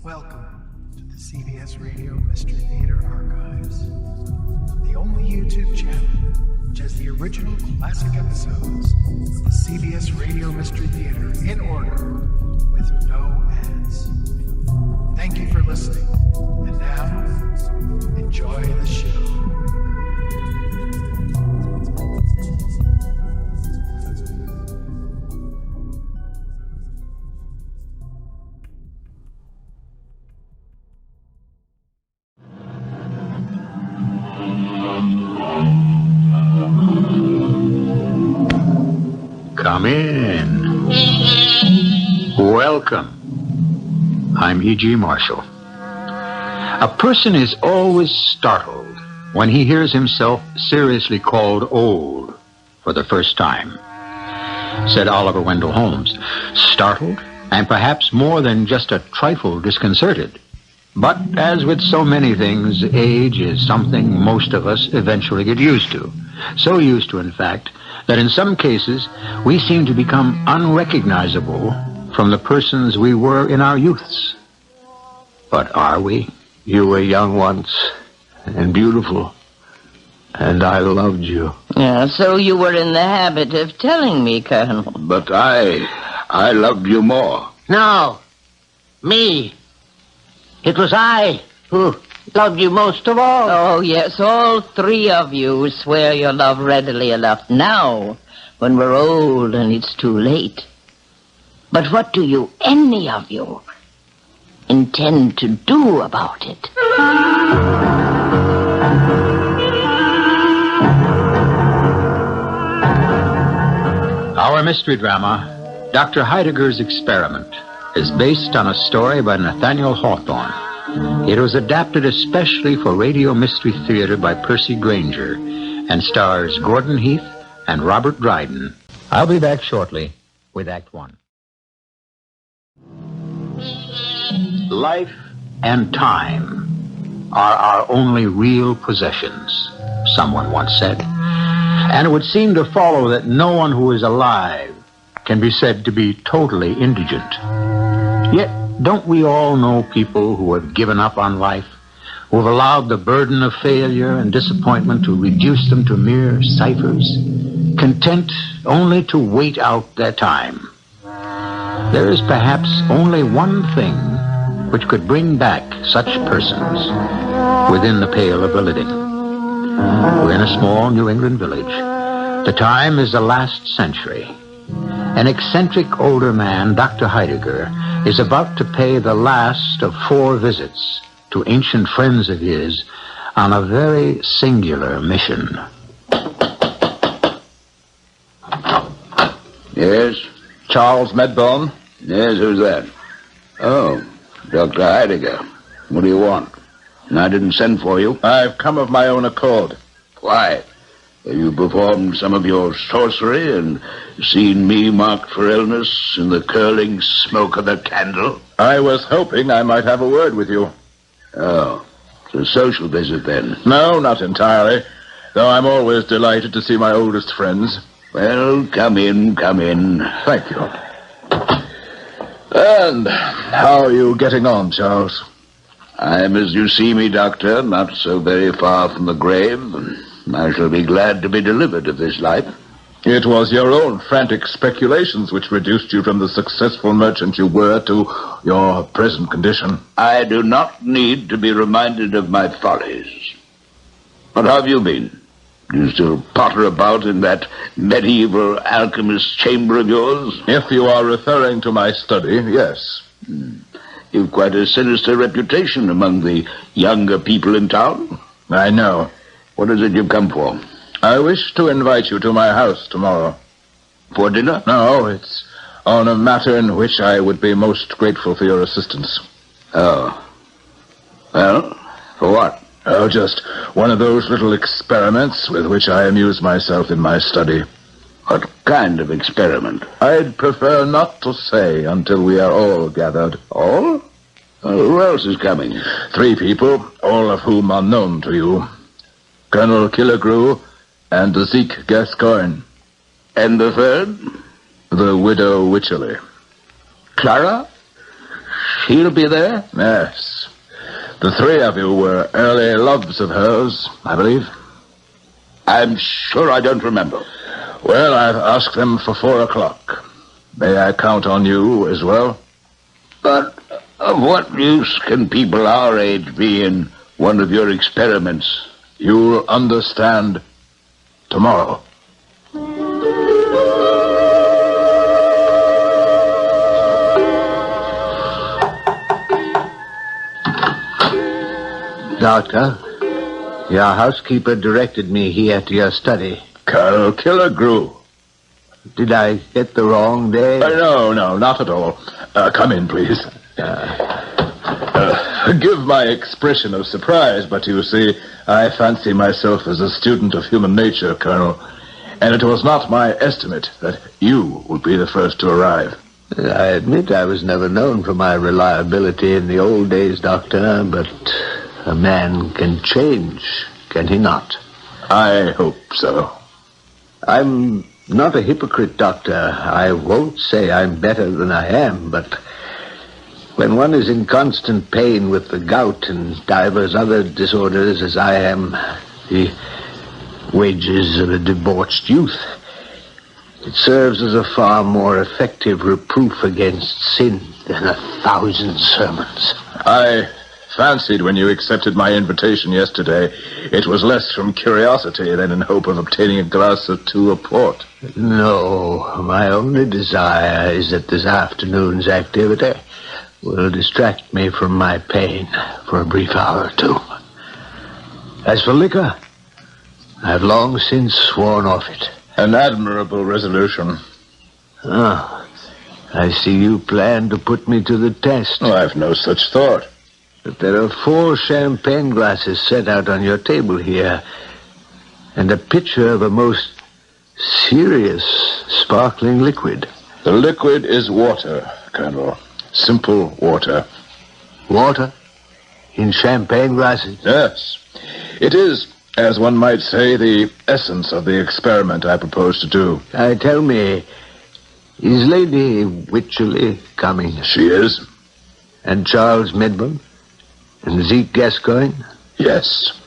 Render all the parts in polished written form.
Welcome to the CBS Radio Mystery Theater Archives, the only YouTube channel which has the original classic episodes of the CBS Radio Mystery Theater in order with no ads. Thank you for listening, and now, enjoy the show. Come in. Welcome. I'm E.G. Marshall. A person is always startled when he hears himself seriously called old for the first time, said Oliver Wendell Holmes. Startled, and perhaps more than just a trifle disconcerted. But as with so many things, age is something most of us eventually get used to. So used to, in fact, that in some cases we seem to become unrecognizable from the persons we were in our youths. But are we? You were young once, and beautiful, and I loved you. Yeah, so you were in the habit of telling me, Colonel. But I loved you more. No, me. It was I who loved you most of all. Oh, yes, all three of you swear your love readily enough now, when we're old and it's too late. But what do you, any of you, intend to do about it? Our mystery drama, Dr. Heidegger's Experiment, is based on a story by Nathaniel Hawthorne. It was adapted especially for Radio Mystery Theater by Percy Grainger and stars Gordon Heath and Robert Dryden. I'll be back shortly with Act One. Life and time are our only real possessions, someone once said. And it would seem to follow that no one who is alive can be said to be totally indigent. Yet, don't we all know people who have given up on life, who have allowed the burden of failure and disappointment to reduce them to mere ciphers, content only to wait out their time? There is perhaps only one thing which could bring back such persons within the pale of the living. We're in a small New England village. The time is the last century. An eccentric older man, Dr. Heidegger, is about to pay the last of 4 visits to ancient friends of his on a very singular mission. Yes? Charles Medbourne? Yes, who's that? Oh, Dr. Heidegger. What do you want? I didn't send for you. I've come of my own accord. Why? Have you performed some of your sorcery and seen me marked for illness in the curling smoke of the candle? I was hoping I might have a word with you. Oh, it's a social visit then. No, not entirely, though I'm always delighted to see my oldest friends. Well, come in, come in. Thank you. And how are you getting on, Charles? I'm as you see me, Doctor, not so very far from the grave. I shall be glad to be delivered of this life. It was your own frantic speculations which reduced you from the successful merchant you were to your present condition. I do not need to be reminded of my follies. What have you been? Do you still potter about in that medieval alchemist's chamber of yours? If you are referring to my study, yes. You've quite a sinister reputation among the younger people in town. I know. What is it you've come for? I wish to invite you to my house tomorrow. For dinner? No, it's on a matter in which I would be most grateful for your assistance. Oh. Well, for what? Oh, just one of those little experiments with which I amuse myself in my study. What kind of experiment? I'd prefer not to say until we are all gathered. All? Who else is coming? 3 people, all of whom are known to you. Colonel Killigrew and Zeke Gascoigne. And the third? The widow Wycherley. Clara? he'll be there? Yes. The three of you were early loves of hers, I believe. I'm sure I don't remember. Well, I've asked them for 4 o'clock. May I count on you as well? But of what use can people our age be in one of your experiments? You'll understand tomorrow. Doctor, your housekeeper directed me here to your study. Colonel Killigrew. Did I get the wrong day? No, not at all. Come in, please. Forgive my expression of surprise, but you see, I fancy myself as a student of human nature, Colonel, and it was not my estimate that you would be the first to arrive. I admit I was never known for my reliability in the old days, Doctor, but a man can change, can he not? I hope so. I'm not a hypocrite, Doctor. I won't say I'm better than I am, but when one is in constant pain with the gout and divers other disorders as I am, the wages of a debauched youth, it serves as a far more effective reproof against sin than 1,000 sermons. I fancied when you accepted my invitation yesterday, it was less from curiosity than in hope of obtaining a glass or two of port. No, my only desire is that this afternoon's activity will distract me from my pain for a brief hour or two. As for liquor, I've long since sworn off it. An admirable resolution. Ah, I see you plan to put me to the test. Oh, I've no such thought. But there are 4 champagne glasses set out on your table here, and a pitcher of a most serious sparkling liquid. The liquid is water, Colonel. Simple water. Water? In champagne glasses? Yes. It is, as one might say, the essence of the experiment I propose to do. Tell me, is Lady Wycherley coming? She is. And Charles Midburn? And Zeke Gascoigne? Yes.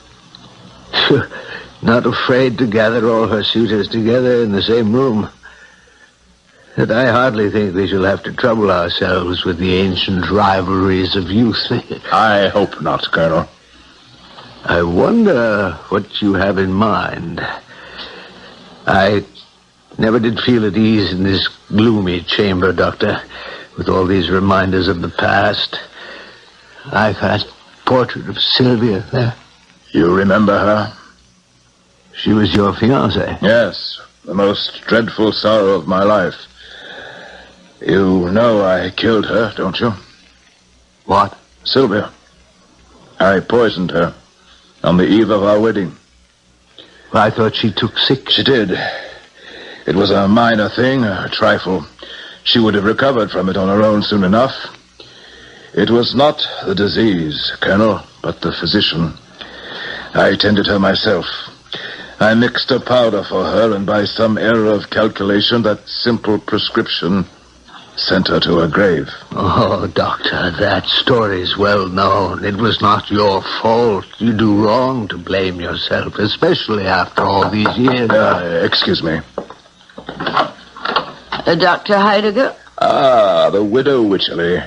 Not afraid to gather all her suitors together in the same room. But I hardly think we shall have to trouble ourselves with the ancient rivalries of youth. I hope not, Colonel. I wonder what you have in mind. I never did feel at ease in this gloomy chamber, Doctor, with all these reminders of the past. Like that portrait of Sylvia there. You remember her? She was your fiancée. Yes, the most dreadful sorrow of my life. You know I killed her, don't you? What? Sylvia. I poisoned her on the eve of our wedding. I thought she took sick. She did. It was a minor thing, a trifle. She would have recovered from it on her own soon enough. It was not the disease, Colonel, but the physician. I tended her myself. I mixed a powder for her, and by some error of calculation, that simple prescription sent her to her grave. Oh, Doctor, that story's well known. It was not your fault. You do wrong to blame yourself, especially after all these years. Excuse me. Dr. Heidegger? Ah, the widow Wycherley.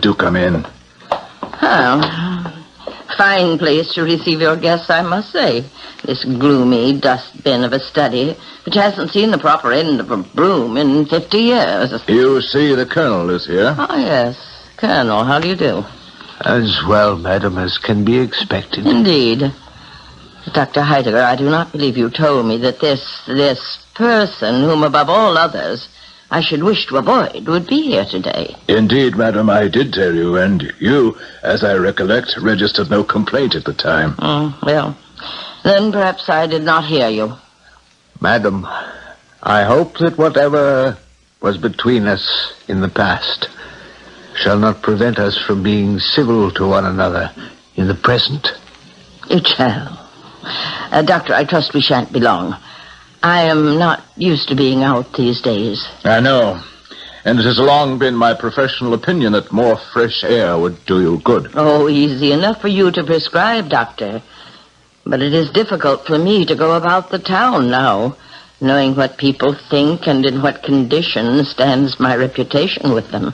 Do come in. Oh, fine place to receive your guests, I must say. This gloomy dustbin of a study, which hasn't seen the proper end of a broom in 50 years. You see, the Colonel is here. Oh, yes. Colonel, how do you do? As well, madam, as can be expected. Indeed. Dr. Heidegger, I do not believe you told me that this person, whom above all others I should wish to avoid, would be here today. Indeed, madam, I did tell you, and you, as I recollect, registered no complaint at the time. Well, then perhaps I did not hear you. Madam, I hope that whatever was between us in the past shall not prevent us from being civil to one another in the present. It shall. Doctor, I trust we shan't be long. I am not used to being out these days. I know. and it has long been my professional opinion that more fresh air would do you good. Oh, easy enough for you to prescribe, Doctor. But it is difficult for me to go about the town now, knowing what people think and in what condition stands my reputation with them.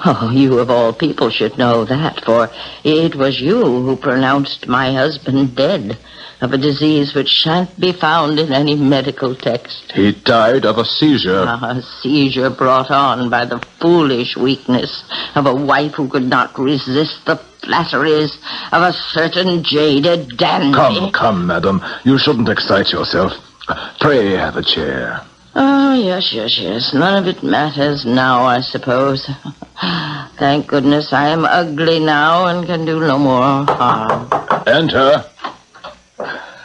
Oh, you of all people should know that, for it was you who pronounced my husband dead of a disease which shan't be found in any medical text. He died of a seizure. A seizure brought on by the foolish weakness of a wife who could not resist the flatteries of a certain jaded dandy. Come, madam. You shouldn't excite yourself. Pray have a chair. Oh, yes. None of it matters now, I suppose. Thank goodness I am ugly now and can do no more harm. Enter.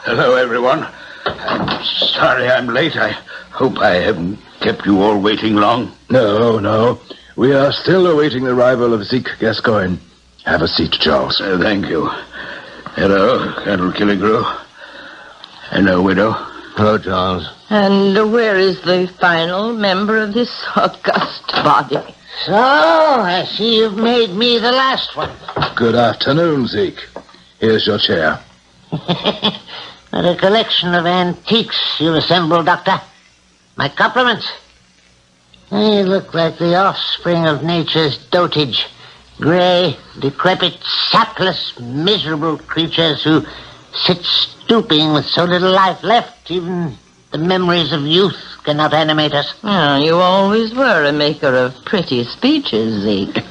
Hello, everyone. I'm sorry I'm late. I hope I haven't kept you all waiting long. No. We are still awaiting the arrival of Zeke Gascoigne. Have a seat, Charles. Thank you. Hello, Colonel Killigrew. Hello, widow. Hello, Charles. And where is the final member of this august body? So, I see you've made me the last one. Good afternoon, Zeke. Here's your chair. What a collection of antiques you've assembled, Doctor. My compliments. They look like the offspring of nature's dotage. Gray, decrepit, sapless, miserable creatures who sit stooping with so little life left, even the memories of youth cannot animate us. Oh, you always were a maker of pretty speeches, Zeke.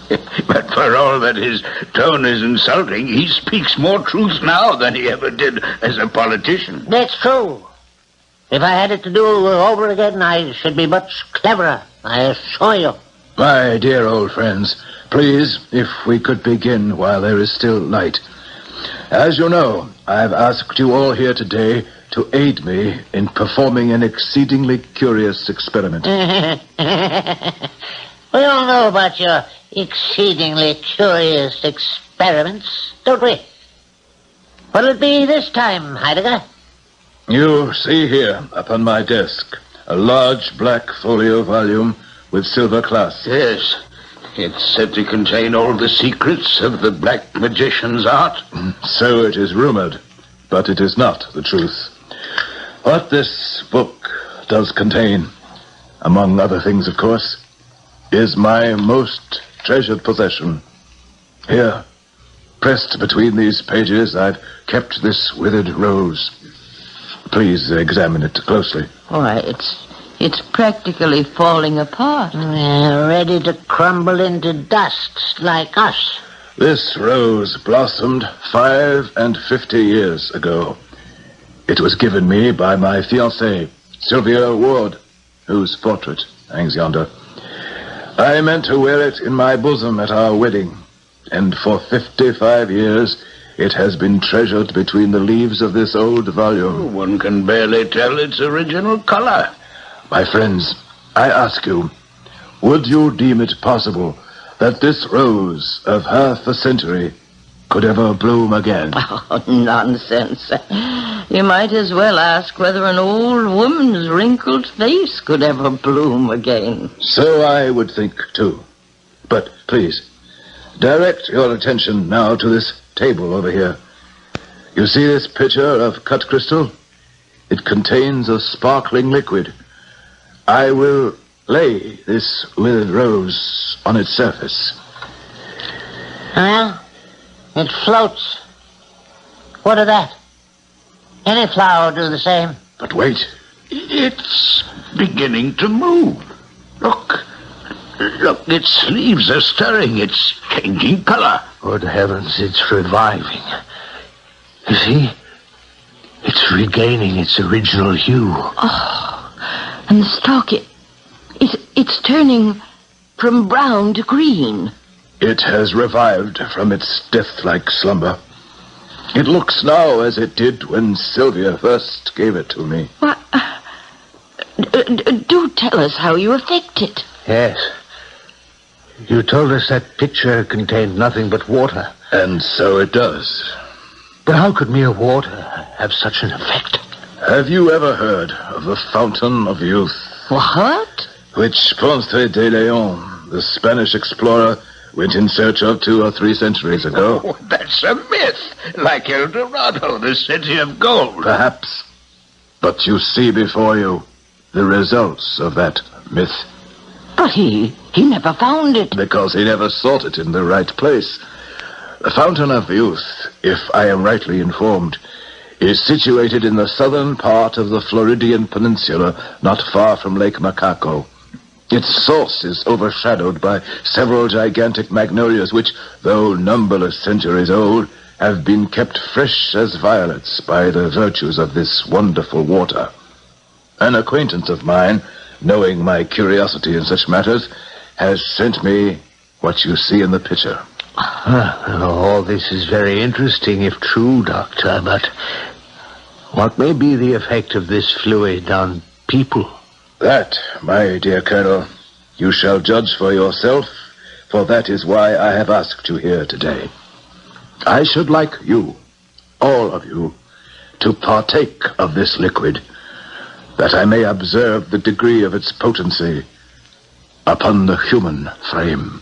But for all that his tone is insulting, he speaks more truth now than he ever did as a politician. That's true. If I had it to do over again, I should be much cleverer, I assure you. My dear old friends, please, if we could begin while there is still light. As you know, I've asked you all here today to aid me in performing an exceedingly curious experiment. We all know about your exceedingly curious experiments, don't we? What'll it be this time, Heidegger? You see here, upon my desk, a large black folio volume with silver clasp. Yes. It's said to contain all the secrets of the black magician's art. So it is rumored, but it is not the truth. What this book does contain, among other things, of course, is my most treasured possession. Here, pressed between these pages, I've kept this withered rose. Please examine it closely. Why, it's practically falling apart. Ready to crumble into dust like us. This rose blossomed 55 years ago. It was given me by my fiancée, Sylvia Ward, whose portrait hangs yonder. I meant to wear it in my bosom at our wedding, and for 55 years it has been treasured between the leaves of this old volume. One can barely tell its original color. My friends, I ask you, would you deem it possible that this rose of half a century could ever bloom again? Oh, nonsense. You might as well ask whether an old woman's wrinkled face could ever bloom again. So I would think, too. But please, direct your attention now to this table over here. You see this pitcher of cut crystal? It contains a sparkling liquid. I will lay this withered rose on its surface. Well, it floats. What of that? Any flower will do the same. But wait. It's beginning to move. Look, its leaves are stirring. It's changing color. Good heavens, it's reviving. You see? It's regaining its original hue. Oh, and the stalk, it's turning from brown to green. It has revived from its death-like slumber. It looks now as it did when Sylvia first gave it to me. What? Do tell us how you effect it. Yes. You told us that picture contained nothing but water. And so it does. But how could mere water have such an effect? Have you ever heard of the Fountain of Youth? What? Which Ponce de Leon the Spanish explorer went in search of 2 or 3 centuries ago. Oh, that's a myth, like El Dorado, the city of gold. Perhaps. But you see before you the results of that myth. But he never found it. Because he never sought it in the right place. The Fountain of Youth, if I am rightly informed, is situated in the southern part of the Floridian Peninsula, not far from Lake Macaco. Its source is overshadowed by several gigantic magnolias which, though numberless centuries old, have been kept fresh as violets by the virtues of this wonderful water. An acquaintance of mine, knowing my curiosity in such matters, has sent me what you see in the picture. All this is very interesting if true, Doctor, but what may be the effect of this fluid on people? That, my dear Colonel, you shall judge for yourself, for that is why I have asked you here today. I should like you, all of you, to partake of this liquid, that I may observe the degree of its potency upon the human frame.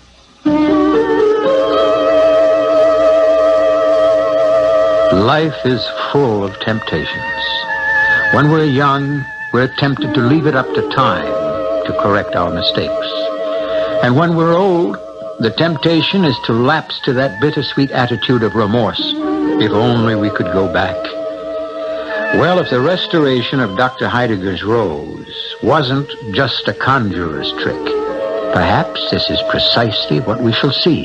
Life is full of temptations. When we're young, we're tempted to leave it up to time to correct our mistakes. And when we're old, the temptation is to lapse to that bittersweet attitude of remorse. If only we could go back. Well, if the restoration of Dr. Heidegger's rose wasn't just a conjurer's trick, perhaps this is precisely what we shall see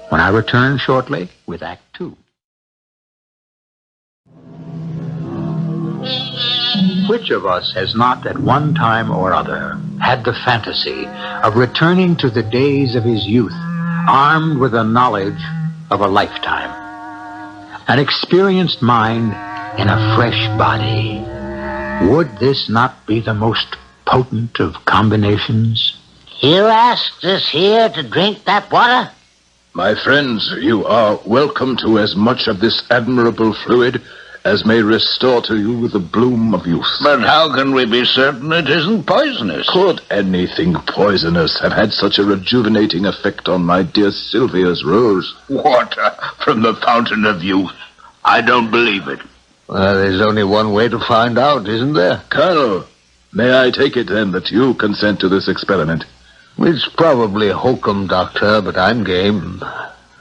when I return shortly with Act 2. Which of us has not at one time or other had the fantasy of returning to the days of his youth, armed with the knowledge of a lifetime? An experienced mind in a fresh body. Would this not be the most potent of combinations? You asked us here to drink that water? My friends, you are welcome to as much of this admirable fluid as may restore to you the bloom of youth. But how can we be certain it isn't poisonous? Could anything poisonous have had such a rejuvenating effect on my dear Sylvia's rose? Water from the Fountain of Youth. I don't believe it. Well, there's only one way to find out, isn't there? Colonel, may I take it then that you consent to this experiment? It's probably hokum, Doctor, but I'm game.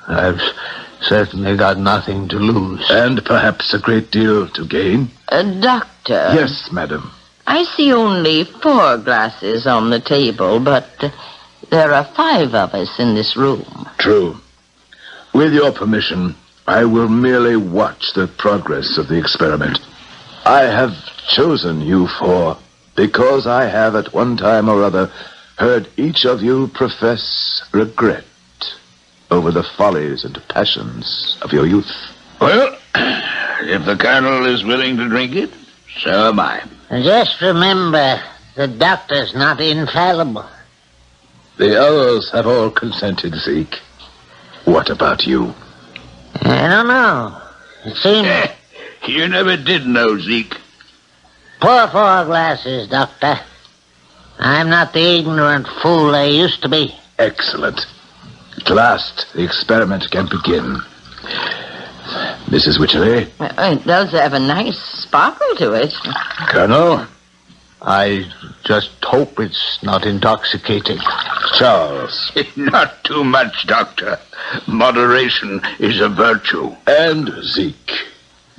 I've certainly got nothing to lose. And perhaps a great deal to gain? Doctor. Yes, madam. I see only 4 glasses on the table, but there are 5 of us in this room. True. With your permission, I will merely watch the progress of the experiment. I have chosen you 4 because I have at one time or other heard each of you profess regret over the follies and passions of your youth. Well, if the Colonel is willing to drink it, so am I. Just remember, the doctor's not infallible. The others have all consented, Zeke. What about you? I don't know. It seems... You never did know, Zeke. Pour 4 glasses, Doctor. I'm not the ignorant fool I used to be. Excellent. At last, the experiment can begin. Mrs. Wycherley? It does have a nice sparkle to it. Colonel? I just hope it's not intoxicating. Charles? Not too much, Doctor. Moderation is a virtue. And Zeke?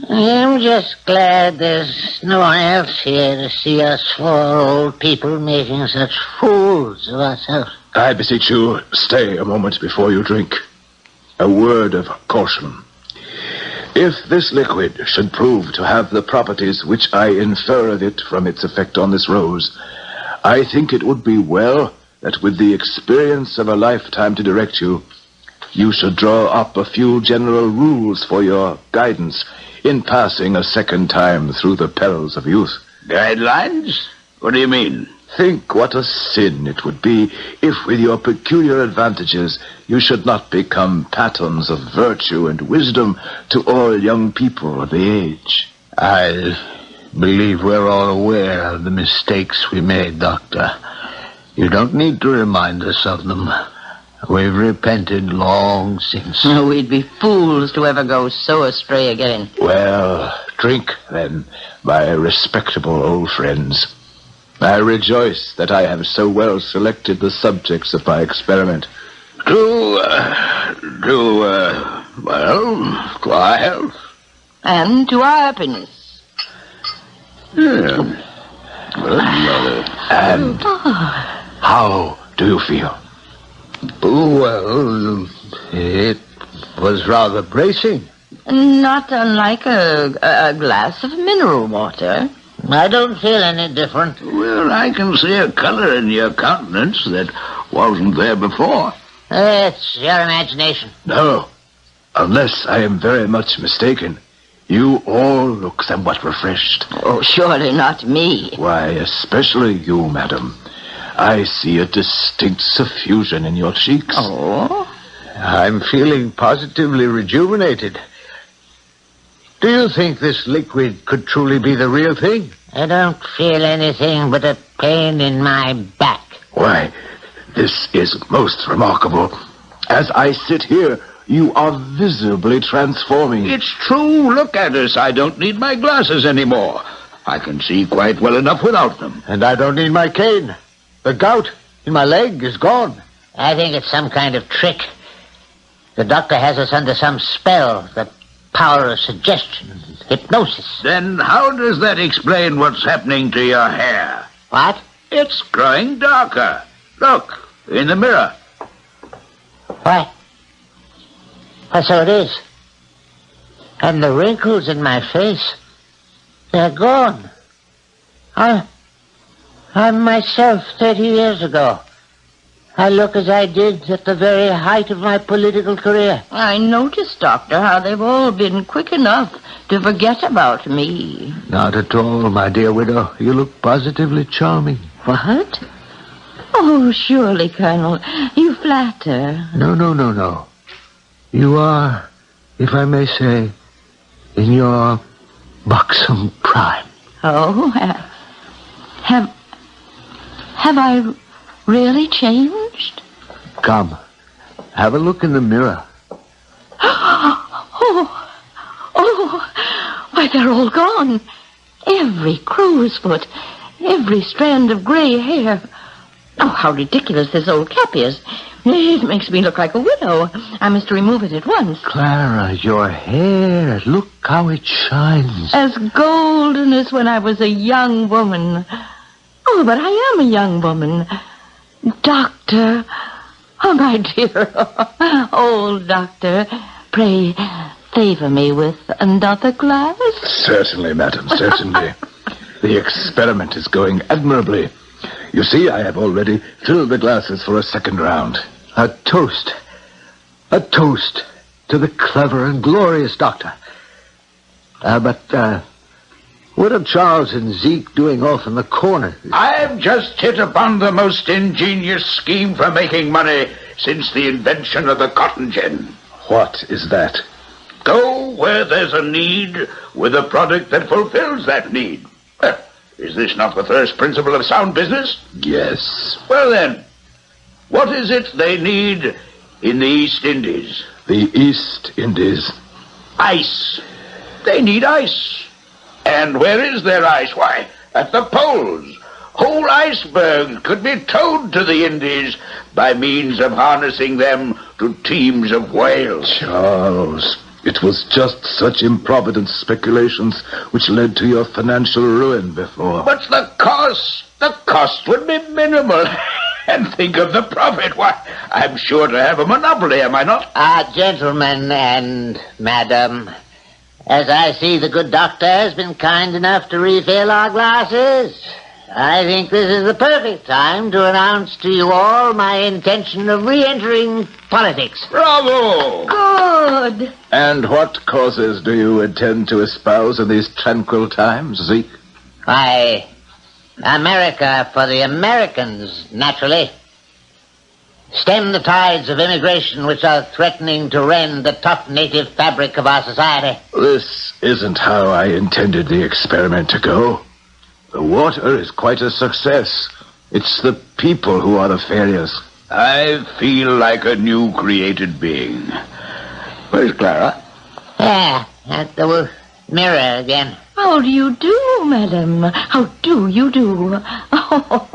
I'm just glad there's no one else here to see us 4 old people making such fools of ourselves. I beseech you, stay a moment before you drink. A word of caution. If this liquid should prove to have the properties which I infer of it from its effect on this rose, I think it would be well that with the experience of a lifetime to direct you, you should draw up a few general rules for your guidance in passing a second time through the perils of youth. Guidelines? What do you mean? Think what a sin it would be if, with your peculiar advantages, you should not become patterns of virtue and wisdom to all young people of the age. I believe we're all aware of the mistakes we made, Doctor. You don't need to remind us of them. We've repented long since. We'd be fools to ever go so astray again. Well, drink, then, my respectable old friends. I rejoice that I have so well selected the subjects of my experiment. To our health. And to our happiness. Yeah. And how do you feel? Well, it was rather bracing. Not unlike a glass of mineral water. I don't feel any different. Well, I can see a color in your countenance that wasn't there before. It's your imagination. No, unless I am very much mistaken. You all look somewhat refreshed. Oh, surely not me. Why, especially you, madam. I see a distinct suffusion in your cheeks. Oh? I'm feeling positively rejuvenated. Do you think this liquid could truly be the real thing? I don't feel anything but a pain in my back. Why, this is most remarkable. As I sit here, you are visibly transforming. It's true. Look at us. I don't need my glasses anymore. I can see quite well enough without them. And I don't need my cane. The gout in my leg is gone. I think it's some kind of trick. The doctor has us under some spell, the power of suggestion, hypnosis. Then how does that explain what's happening to your hair? What? It's growing darker. Look, in the mirror. Why, so it is. And the wrinkles in my face, they're gone. I'm myself 30 years ago. I look as I did at the very height of my political career. I noticed, Doctor, how they've all been quick enough to forget about me. Not at all, my dear widow. You look positively charming. What? Oh, surely, Colonel, you flatter. No. You are, if I may say, in your buxom prime. Oh, have I really changed? Come, have a look in the mirror. Why, they're all gone. Every crow's foot, every strand of gray hair. Oh, how ridiculous this old cap is. It makes me look like a widow. I must remove it at once. Clara, your hair, look how it shines. As golden as when I was a young woman. Oh, but I am a young woman. Doctor. Oh, my dear old doctor. Pray, favor me with another glass. Certainly, madam, certainly. The experiment is going admirably. You see, I have already filled the glasses for a second round. A toast. A toast to the clever and glorious doctor. But what are Charles and Zeke doing off in the corner? I've just hit upon the most ingenious scheme for making money since the invention of the cotton gin. What is that? Go where there's a need with a product that fulfills that need. Is this not the first principle of sound business? Yes. Well then, what is it they need in the East Indies? The East Indies. Ice. They need ice. And where is their ice? Why, at the poles. Whole icebergs could be towed to the Indies by means of harnessing them to teams of whales. Charles, it was just such improvident speculations which led to your financial ruin before. But the cost would be minimal. And think of the profit. Why, I'm sure to have a monopoly, am I not? Gentlemen and madam, as I see the good doctor has been kind enough to refill our glasses, I think this is the perfect time to announce to you all my intention of re-entering politics. Bravo! Good. And what causes do you intend to espouse in these tranquil times, Zeke? Why, America for the Americans, naturally. Stem the tides of immigration which are threatening to rend the tough native fabric of our society. This isn't how I intended the experiment to go. The water is quite a success. It's the people who are the failures. I feel like a new created being. Where's Clara? Yeah, at the mirror again. How do you do, madam? How do you do? Oh,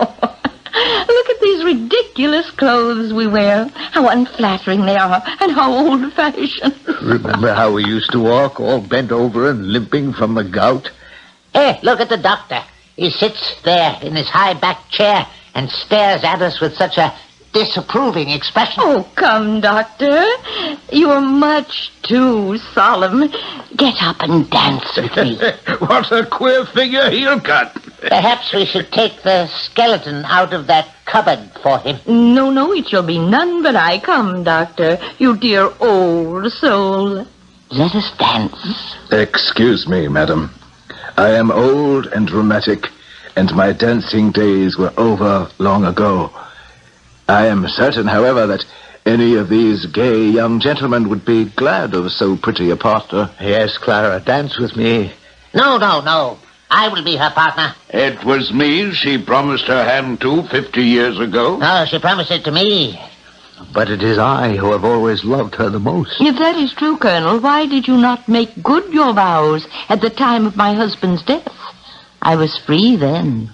look at these ridiculous clothes we wear. How unflattering they are, and how old-fashioned. Remember how we used to walk, all bent over and limping from the gout? Hey, look at the doctor. He sits there in his high-backed chair and stares at us with such a disapproving expression. Oh, come, Doctor. You're much too solemn. Get up and dance with me. What a queer figure he'll cut. Perhaps we should take the skeleton out of that cupboard for him. No, it shall be none but I. Come, Doctor, you dear old soul. Let us dance. Excuse me, madam. I am old and rheumatic, and my dancing days were over long ago. I am certain, however, that any of these gay young gentlemen would be glad of so pretty a partner. Yes, Clara, dance with me. No. I will be her partner. It was me she promised her hand to 50 years ago. No, she promised it to me. But it is I who have always loved her the most. If that is true, Colonel, why did you not make good your vows at the time of my husband's death? I was free then.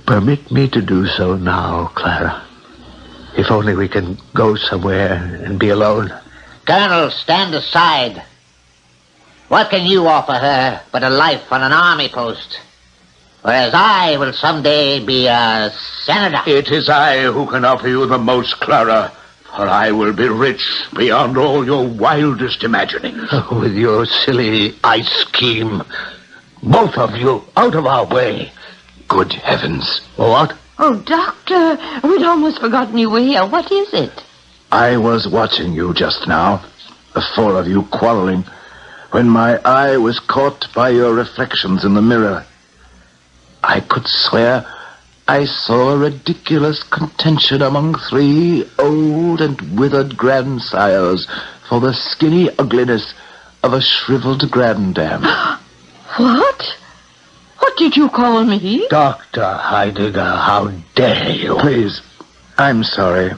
Permit me to do so now, Clara. If only we can go somewhere and be alone. Colonel, stand aside. What can you offer her but a life on an army post? Whereas I will someday be a senator. It is I who can offer you the most, Clara, for I will be rich beyond all your wildest imaginings. With your silly ice scheme. Both of you out of our way. Good heavens. What? Oh, Doctor, we'd almost forgotten you were here. What is it? I was watching you just now, the four of you quarreling, when my eye was caught by your reflections in the mirror. I could swear I saw a ridiculous contention among three old and withered grandsires for the skinny ugliness of a shriveled grandam. What? What did you call me? Dr. Heidegger, how dare you? Please, I'm sorry.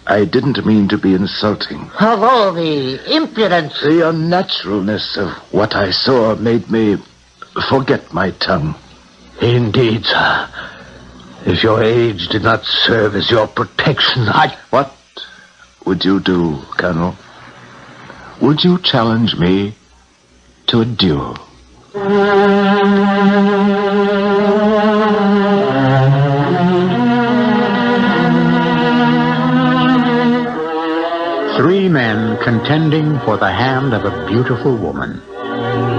I didn't mean to be insulting. Of all the impudence. The unnaturalness of what I saw made me forget my tongue. Indeed, sir. If your age did not serve as your protection, What would you do, Colonel? Would you challenge me to a duel? Three men contending for the hand of a beautiful woman.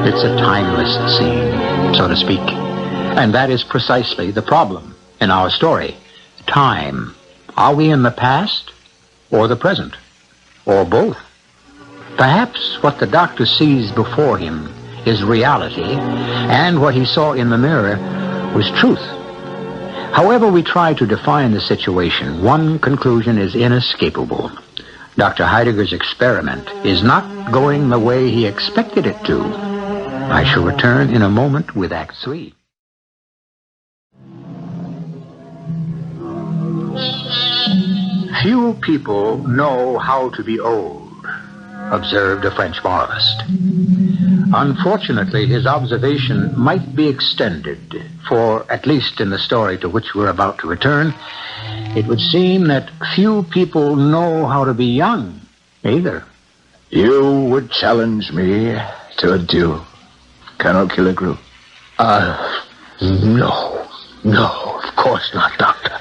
It's a timeless scene, so to speak. And that is precisely the problem in our story. Time. Are we in the past or the present? Or both? Perhaps what the doctor sees before him is reality, and what he saw in the mirror was truth. However we try to define the situation, one conclusion is inescapable. Dr. Heidegger's experiment is not going the way he expected it to. I shall return in a moment with Act 3. Few people know how to be old, observed a French moralist. Unfortunately, his observation might be extended, for, at least in the story to which we're about to return, it would seem that few people know how to be young, either. You would challenge me to a duel, Colonel Killigrew? No, of course not, Doctor.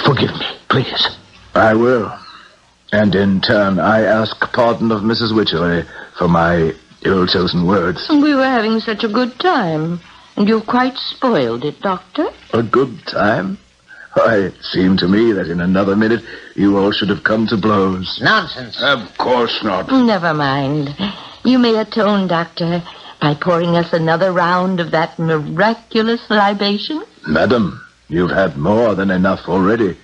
Forgive me, please. I will. And in turn, I ask pardon of Mrs. Wycherley for my ill-chosen words. We were having such a good time, and you've quite spoiled it, Doctor. A good time? Why, it seemed to me that in another minute you all should have come to blows. Nonsense. Of course not. Never mind. You may atone, Doctor, by pouring us another round of that miraculous libation. Madam, you've had more than enough already.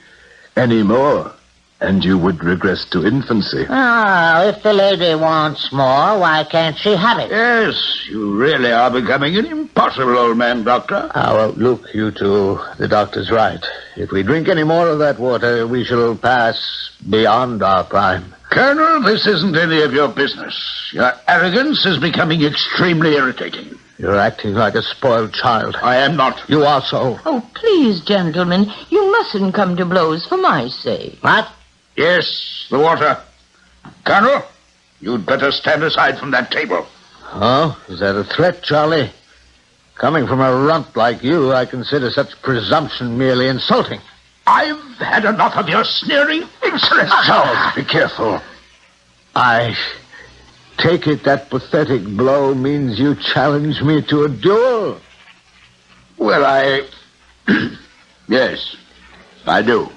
Any more, and you would regress to infancy. If the lady wants more, why can't she have it? Yes, you really are becoming an impossible old man, Doctor. Well, look, you two, the doctor's right. If we drink any more of that water, we shall pass beyond our prime. Colonel, this isn't any of your business. Your arrogance is becoming extremely irritating. You're acting like a spoiled child. I am not. You are so. Oh, please, gentlemen, you mustn't come to blows for my sake. What? Yes, the water. Colonel, you'd better stand aside from that table. Oh, is that a threat, Charlie? Coming from a runt like you, I consider such presumption merely insulting. I've had enough of your sneering insolence. Charles, be careful. I take it that pathetic blow means you challenge me to a duel. Well, yes, I do.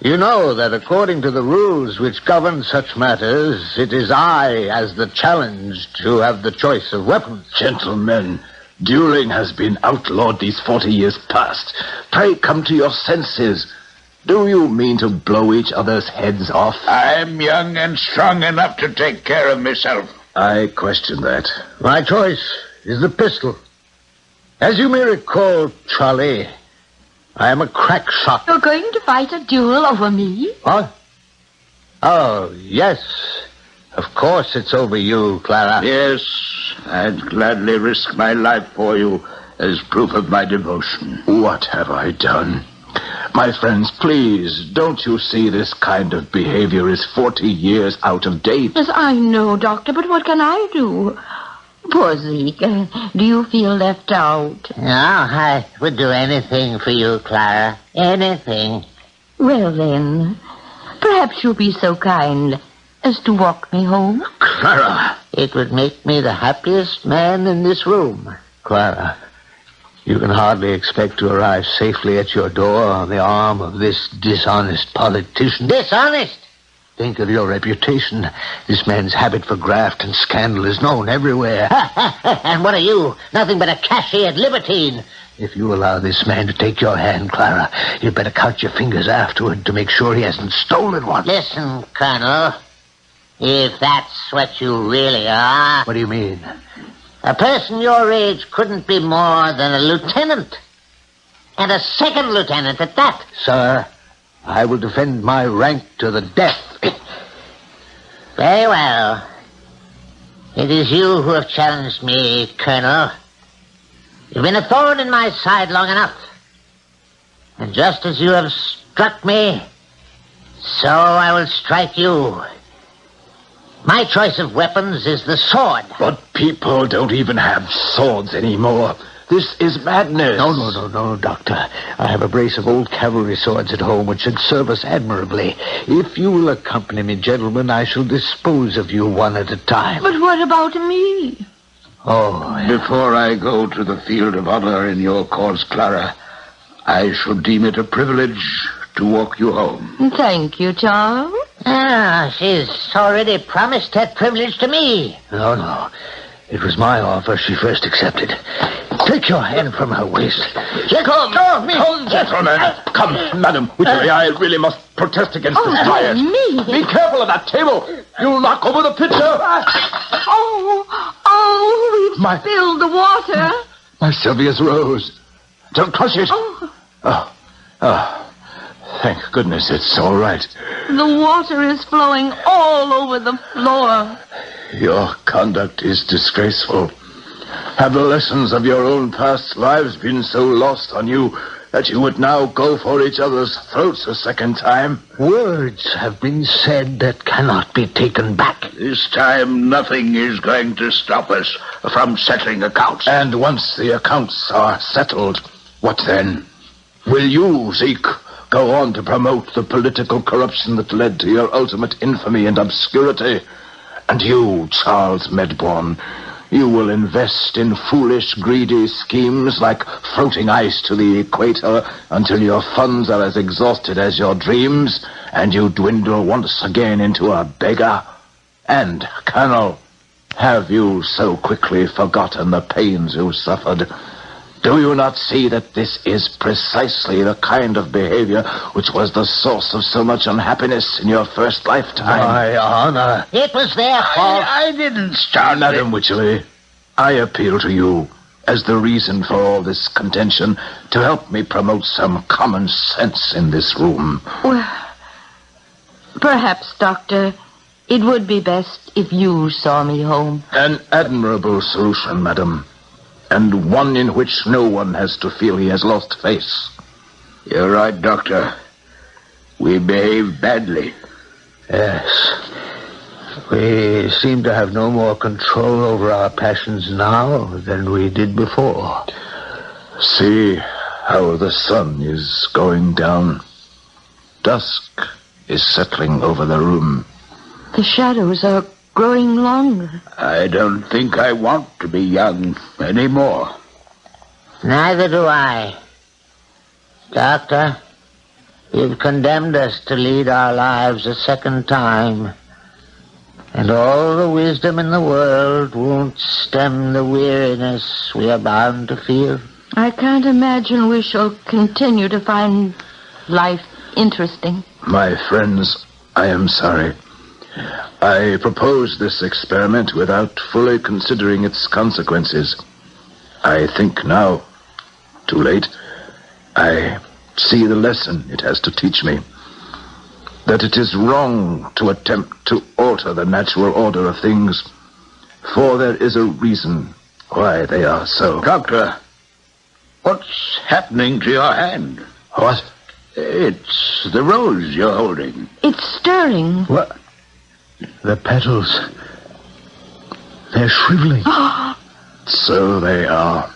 You know that according to the rules which govern such matters, it is I, as the challenged, who have the choice of weapons. Gentlemen, dueling has been outlawed these 40 years past. Pray come to your senses. Do you mean to blow each other's heads off? I'm young and strong enough to take care of myself. I question that. My choice is the pistol. As you may recall, Charlie, I am a crack shot. You're going to fight a duel over me? What? Oh, yes. Of course it's over you, Clara. Yes, I'd gladly risk my life for you as proof of my devotion. What have I done? My friends, please, don't you see this kind of behavior is 40 years out of date? Yes, I know, Doctor, but what can I do? Poor Zeke, do you feel left out? No, I would do anything for you, Clara. Anything. Well, then, perhaps you'll be so kind as to walk me home? Clara! It would make me the happiest man in this room. Clara, you can hardly expect to arrive safely at your door on the arm of this dishonest politician. Dishonest? Think of your reputation. This man's habit for graft and scandal is known everywhere. And what are you? Nothing but a cashiered libertine. If you allow this man to take your hand, Clara, you'd better count your fingers afterward to make sure he hasn't stolen one. Listen, Colonel, if that's what you really are... What do you mean? A person your age couldn't be more than a lieutenant. And a second lieutenant at that. Sir, I will defend my rank to the death. Very well. It is you who have challenged me, Colonel. You've been a thorn in my side long enough. And just as you have struck me, so I will strike you. My choice of weapons is the sword. But people don't even have swords anymore. This is madness. No, Doctor. I have a brace of old cavalry swords at home which should serve us admirably. If you will accompany me, gentlemen, I shall dispose of you one at a time. But what about me? Before I go to the field of honor in your cause, Clara, I should deem it a privilege to walk you home. Thank you, Charles. She's already promised that privilege to me. No. It was my offer she first accepted. Take your hand from her waist. Come, gentlemen. Come, Madam Witchery, I really must protest against this riot. Me? Be careful of that table. You'll knock over the pitcher. We've spilled the water. My Sylvia's rose. Don't crush it. Thank goodness it's all right. The water is flowing all over the floor. Your conduct is disgraceful. Have the lessons of your own past lives been so lost on you that you would now go for each other's throats a second time? Words have been said that cannot be taken back. This time, nothing is going to stop us from settling accounts. And once the accounts are settled, what then? Will you, Zeke, go on to promote the political corruption that led to your ultimate infamy and obscurity? And you, Charles Medbourne, you will invest in foolish, greedy schemes like floating ice to the equator until your funds are as exhausted as your dreams, and you dwindle once again into a beggar? And, Colonel, have you so quickly forgotten the pains you suffered? Do you not see that this is precisely the kind of behavior which was the source of so much unhappiness in your first lifetime? My honor. It was their fault. I didn't start Madam Wycherley, I appeal to you as the reason for all this contention to help me promote some common sense in this room. Well, perhaps, Doctor, it would be best if you saw me home. An admirable solution, madam, and one in which no one has to feel he has lost face. You're right, Doctor. We behaved badly. Yes. We seem to have no more control over our passions now than we did before. See how the sun is going down. Dusk is settling over the room. The shadows are growing longer. I don't think I want to be young anymore. Neither do I. Doctor, you've condemned us to lead our lives a second time. And all the wisdom in the world won't stem the weariness we are bound to feel. I can't imagine we shall continue to find life interesting. My friends, I am sorry. I propose this experiment without fully considering its consequences. I think now, too late, I see the lesson it has to teach me. That it is wrong to attempt to alter the natural order of things, for there is a reason why they are so. Doctor, what's happening to your hand? What? It's the rose you're holding. It's stirring. What? The petals. They're shriveling. So they are.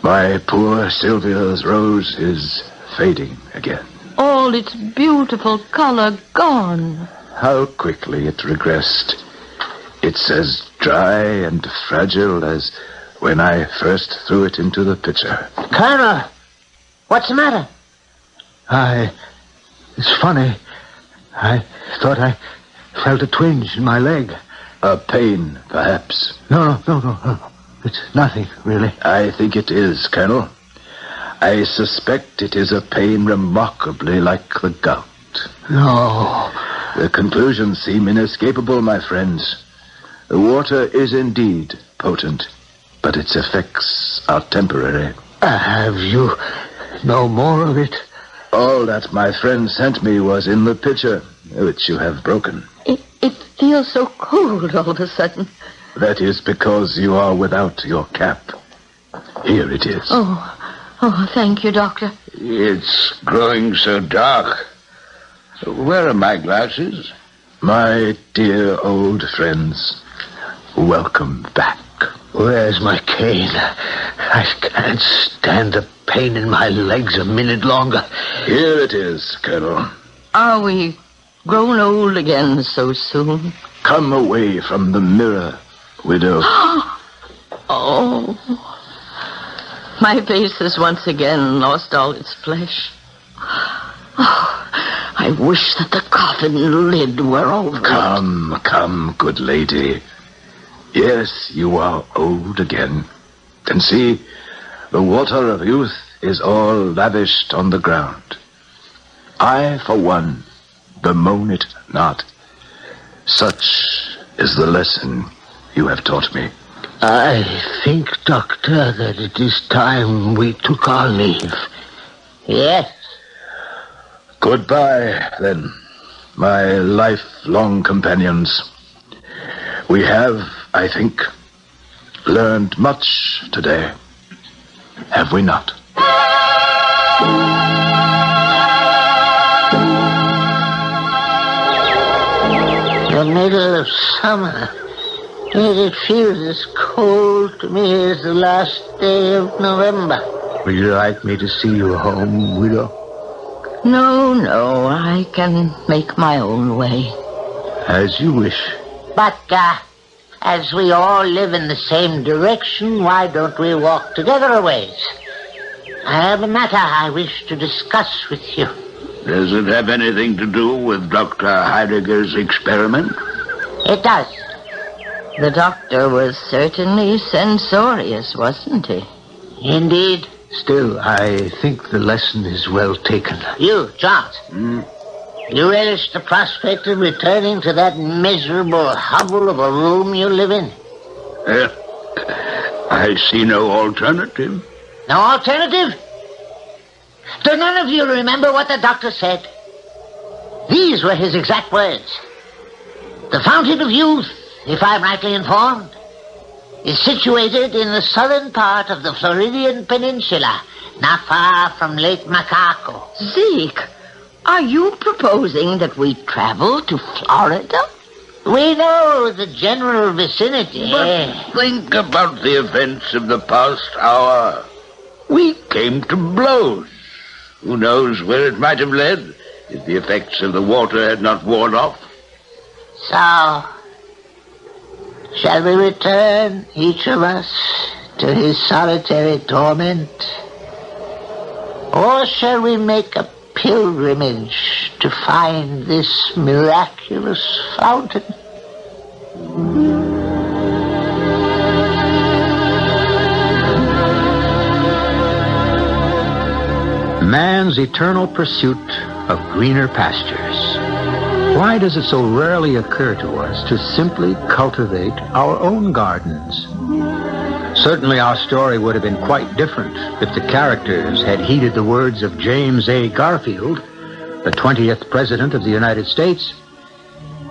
My poor Sylvia's rose is fading again. All its beautiful color gone. How quickly it regressed. It's as dry and fragile as when I first threw it into the pitcher. Colonel, what's the matter? It's funny. I thought I felt a twinge in my leg. A pain, perhaps. No. It's nothing, really. I think it is, Colonel. I suspect it is a pain remarkably like the gout. No. The conclusions seem inescapable, my friends. The water is indeed potent, but its effects are temporary. Have you no more of it? All that my friend sent me was in the pitcher, which you have broken. It feels so cold all of a sudden. That is because you are without your cap. Here it is. Oh, thank you, Doctor. It's growing so dark. Where are my glasses? My dear old friends, welcome back. Where's my cane? I can't stand the pain in my legs a minute longer. Here it is, Colonel. Are we grown old again so soon? Come away from the mirror, widow. Oh, my face has once again lost all its flesh. Oh, I wish that the coffin lid were over. Come, good lady. Yes, you are old again. And see, the water of youth is all lavished on the ground. I, for one, bemoan it not. Such is the lesson you have taught me. I think, Doctor, that it is time we took our leave. Yes. Goodbye, then, my lifelong companions. We have, I think, learned much today, have we not? The middle of summer. Yet it feels as cold to me as the last day of November. Would you like me to see you home, widow? No, I can make my own way. As you wish. But, as we all live in the same direction, why don't we walk together a ways? I have a matter I wish to discuss with you. Does it have anything to do with Dr. Heidegger's experiment? It does. The doctor was certainly censorious, wasn't he? Indeed. Still, I think the lesson is well taken. You, Charles. You relish the prospect of returning to that miserable hovel of a room you live in? I see no alternative. No alternative? Do none of you remember what the doctor said? These were his exact words. The fountain of youth, if I'm rightly informed, is situated in the southern part of the Floridian Peninsula, not far from Lake Macaco. Zeke, are you proposing that we travel to Florida? We know the general vicinity. But think about the events of the past hour. We came to blows. Who knows where it might have led if the effects of the water had not worn off? So, shall we return, each of us, to his solitary torment? Or shall we make a pilgrimage to find this miraculous fountain? Man's eternal pursuit of greener pastures. Why does it so rarely occur to us to simply cultivate our own gardens? Certainly our story would have been quite different if the characters had heeded the words of James A. Garfield, the 20th President of the United States.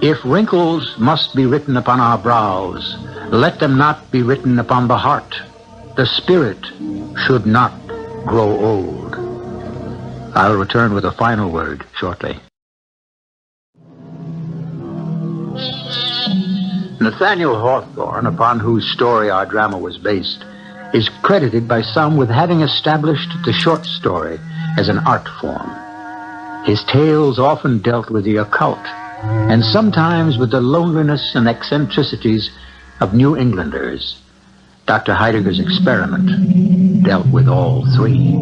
If wrinkles must be written upon our brows, let them not be written upon the heart. The spirit should not grow old. I'll return with a final word shortly. Nathaniel Hawthorne, upon whose story our drama was based, is credited by some with having established the short story as an art form. His tales often dealt with the occult, and sometimes with the loneliness and eccentricities of New Englanders. Dr. Heidegger's Experiment dealt with all three.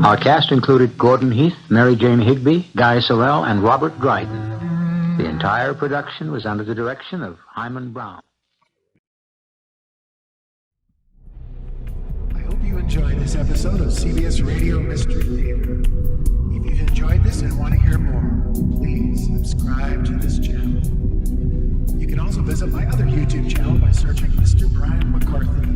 Our cast included Gordon Heath, Mary Jane Higby, Guy Sorel, and Robert Dryden. The entire production was under the direction of Hyman Brown. I hope you enjoyed this episode of CBS Radio Mystery Theater. If you've enjoyed this and want to hear more, please subscribe to this channel. You can also visit my other YouTube channel by searching Mr. Brian McCarthy.